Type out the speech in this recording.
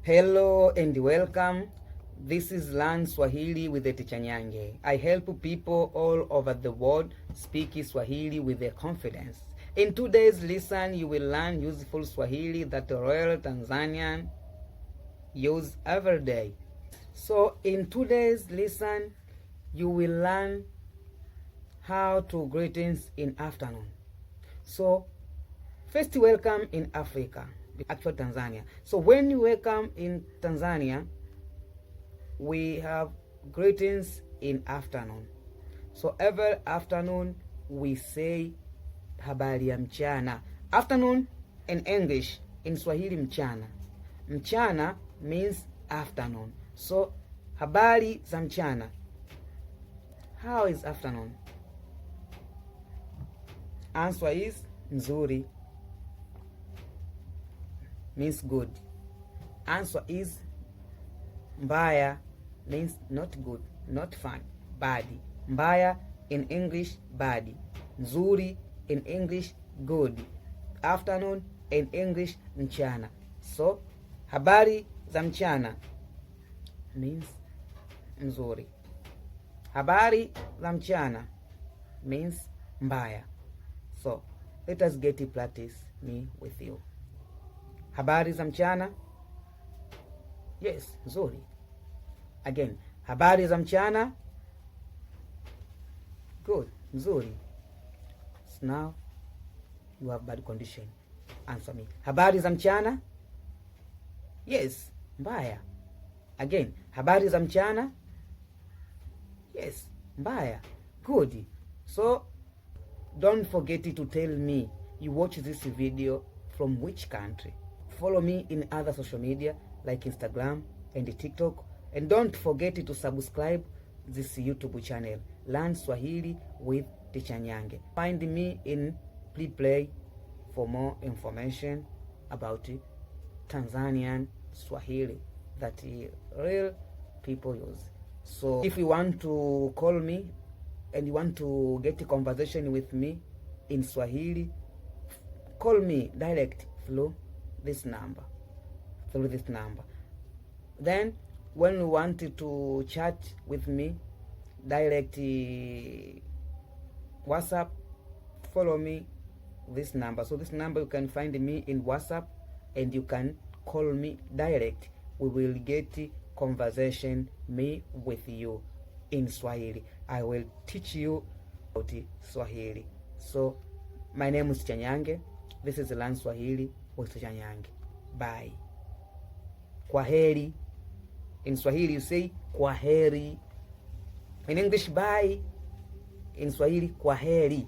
Hello and welcome. This is Learn Swahili with the Teacher Nyange. I help people all over the world speak Swahili with their confidence. In today's lesson, you will learn useful Swahili that real Tanzanian use every day. So in today's lesson, you will learn how to greetings in afternoon. So first, welcome in Africa, actual Tanzania. So when you welcome in Tanzania, we have greetings in afternoon. So every afternoon we say habari ya mchana. Afternoon in English, in Swahili mchana. Mchana means afternoon. So habari za mchana. How is afternoon? Answer is nzuri. Means good. Answer is mbaya means not good, not fine, bad. Mbaya in English, bad. Nzuri in English, good. Afternoon in English, mchana. So habari za mchana means nzuri. Habari za mchana means mbaya. So let us get to practice me with you. Habari za mchana. Yes, nzuri. Again, habari za mchana. Good, nzuri. So now you have bad condition. Answer me. Habari za mchana. Yes, mbaya. Again, habari za mchana. Yes, mbaya. Good. So don't forget to tell me you watch this video from which country. Follow me in other social media like Instagram and TikTok. And don't forget to subscribe this YouTube channel, Learn Swahili with Teacher Nyange. Find me in Play for more information about Tanzanian Swahili that real people use. So if you want to call me and you want to get a conversation with me in Swahili, call me direct through this number. Then when you want to chat with me, direct WhatsApp, follow me this number. So this number you can find me in WhatsApp and you can call me direct. We will get conversation me with you in Swahili. I will teach you about Swahili. So my name is Teacher Nyange. This is Learn Swahili with Teacher Nyange. Bye. Kwaheri. In Swahili you say kwaheri. In English, bye. In Swahili, kwaheri.